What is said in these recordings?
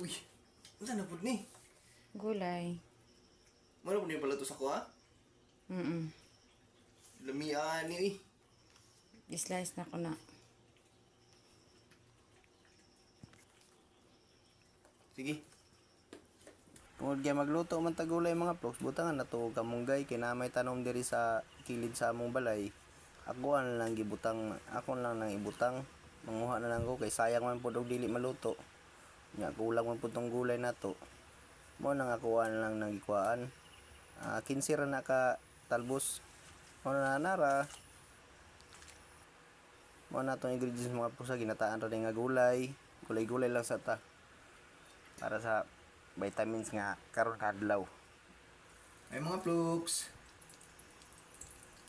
Uy, ano na po ni? Gulay. Ano po ni pala to sa kuha? Lamiaan ni eh. I-slice na ko na. Sige. Tungod kaya magluto man tagulay mga vlogs, butangan na to kamunggay kinamay tanom diri sa kilid sa among balay. Ako na lang gibutang, ako lang nang ibutang. Manguha na lang ko kay sayang man pud og dili maluto. Nya kulang man pud tong gulay nato. Mo nang ako na lang nang gikuan. 15 ra na ka talbos. Mo na nara. Mo na tong ingredients mga vlogs sa ginataan ra nga gulay. Gulay-gulay lang sa ta. Para sa vitamins nga karon kadlaw. Ay mga vlogs.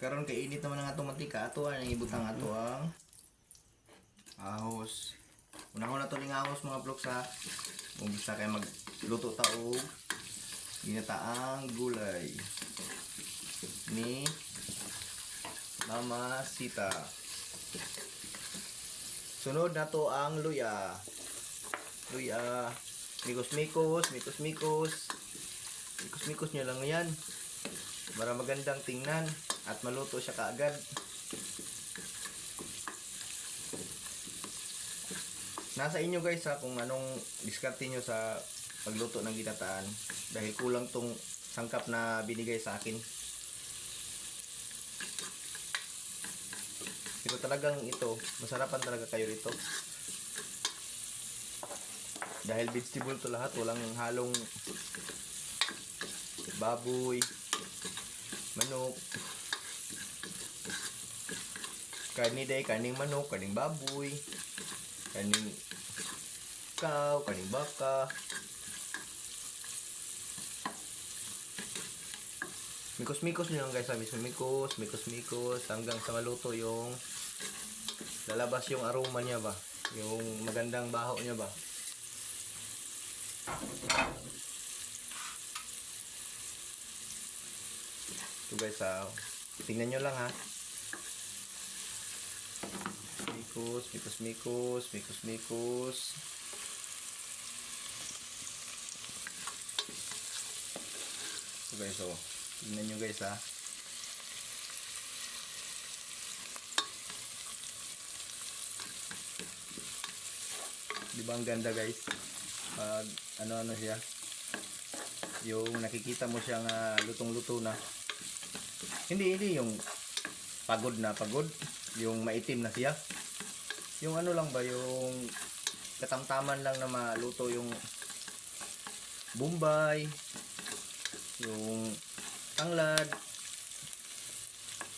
Karon kay init naman ang atong mantika, ato ang ibutang ato ang ahos. Unang-una to ning ahos mga vlogs ha. Umpisa kay magluto ta og ginataang gulay ni Mama Sita. Sunod na to ang luya. Luya, mikos-mikos, mikos-mikos. Mikos-mikos nyo lang yan. Para magandang tingnan at maluto siya kaagad. Nasa inyo guys ha kung anong diskarte nyo sa pagluto ng ginataan. Dahil kulang tong sangkap na binigay sa akin. Pero talagang ito, masarapan talaga kayo rito. Dahil vegetable to lahat, walang halong baboy, manok, karni day, karning manok, karning baboy, karning cow, karning baka. Mikos-mikos nyo lang guys, mikos, mikos-mikos, hanggang sa maluto yung lalabas yung aroma niya ba, yung magandang baho niya ba. Ito guys tingnan nyo lang ha. Mikos, mikos, mikos, mikos, mikos. Ito guys tingnan nyo guys ha. Diba ang ganda guys? Ano siya? Yung nakikita mo siyang lutong-luto na. Hindi yung pagod, yung maitim na siya. Yung ano lang ba, yung katamtaman lang na maluto yung bombay, yung tanglad,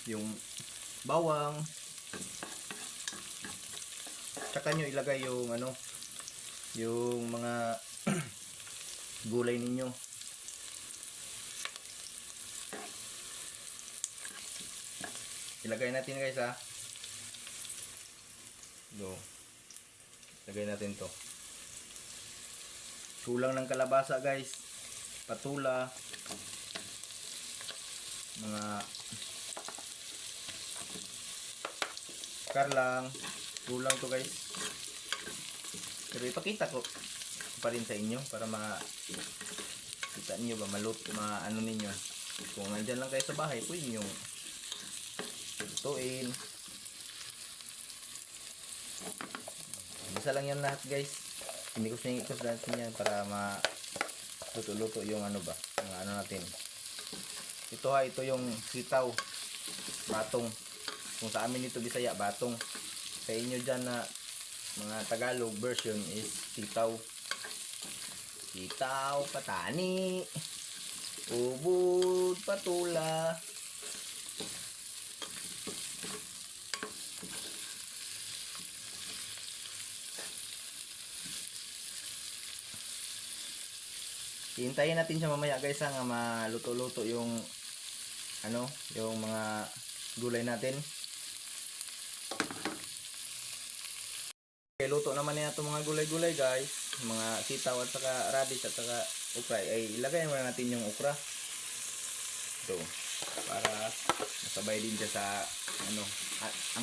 yung bawang. Tsaka nyo ilagay yung ano, yung mga gulay ninyo. Ilagay natin guys ha. Ilagay natin to. Kulang ng kalabasa guys. Patula. Mga karlang. Kulang to guys. Pero ipakita ko pa rin sa inyo para kita niyo ba maluto, ano ninyo. Kung nandyan lang kayo sa bahay, pwede nyo lutuin. Isa lang yan lahat guys. Inikos natin yan para luto-luto yung ano ba, yung ano natin. Ito ito yung sitaw, batong. Kung sa amin ito Bisaya, batong. Sa inyo dyan na mga Tagalog version is sitaw. Sitaw, patani, ubod, patula. Hintayin natin siya mamaya guys nga maluto-luto yung ano, yung mga gulay natin. Okay, luto naman na itong mga gulay-gulay guys. Mga sitaw at saka radish at saka okra. Ay ilagay muna natin yung okra. Ito. Para masabay din siya sa ano.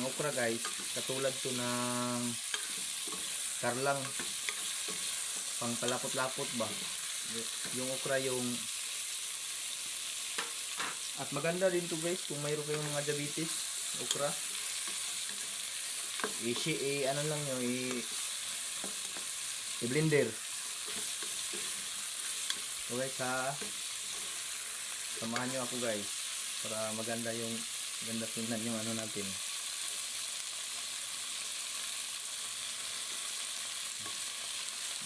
Ang okra guys, katulad to ng karlang. pang palapot-lapot ba. Yung okra yung at maganda din to guys kung mayroon kayong mga diabetes, okra. Ano lang nyo, i-blender. Okay, samahan nyo ako guys para maganda tingnan yung ano natin.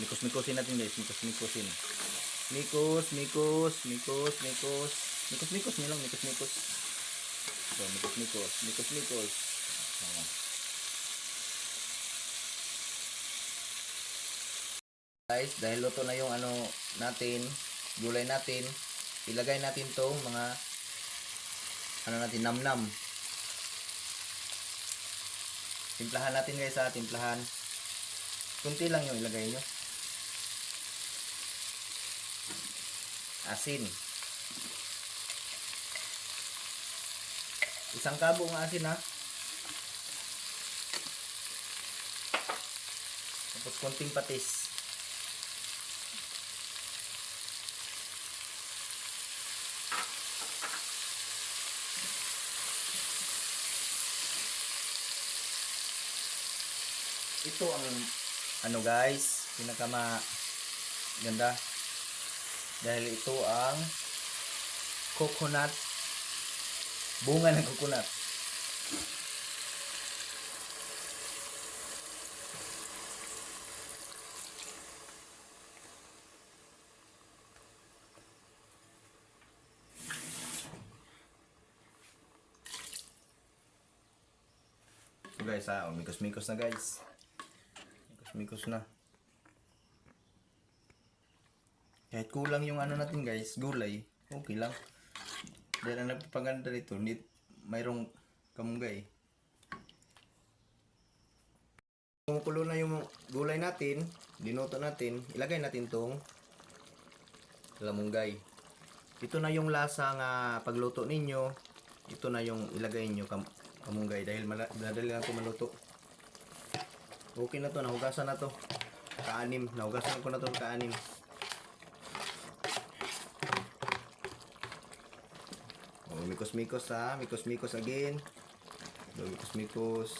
Mikos-mikosin natin guys, mikos-mikosin. Mikos nyo lang, mikos. So, mikos. Oh. Guys, dahil luto na yung ano natin, gulay natin, ilagay natin tong mga ano natin, namnam. Timplahan natin guys ha, timplahan. Kunti lang yung ilagay nyo. Asin. Isang kabo ng asin ha. Tapos konting patis. Ito ang ano guys, ganda dahil ito ang coconut, bunga ng coconut. So guys mikos-mikos na guys. Mikos na. Kahit kulang yung ano natin guys, gulay, okay lang. Dahil ang nagpapaganda dito, mayroong kamunggay. Kumukulo na yung gulay natin, dinuto natin, ilagay natin tong lamunggay. Ito na yung lasa nga pagluto ninyo, ito na yung ilagay nyo kamunggay dahil madali lang ito maluto. Okay na to, nahugasan na to. Nahugasan ko na to kaanim. Oh, mikos-mikos ha, mikos-mikos again. So, mikos-mikos.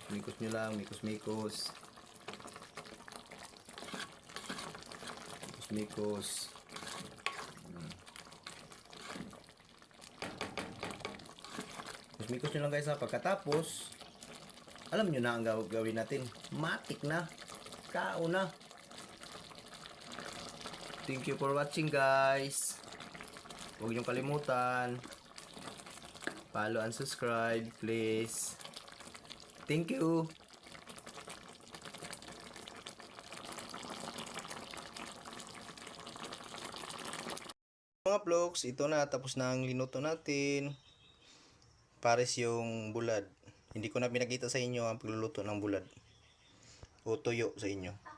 Mikos nyo lang, mikos-mikos. Mikos-mikos. Mikos nyo lang guys ha, pagkatapos alam nyo na ang gawin natin. Matik na. Kao na. Thank you for watching guys. Huwag nyo kalimutan. Follow and subscribe please. Thank you. Mga vlogs, ito na. Tapos na ang linuto natin. Pares yung bulad. Hindi ko na pinakita sa inyo ang pagluluto ng bulad o tuyo sa inyo.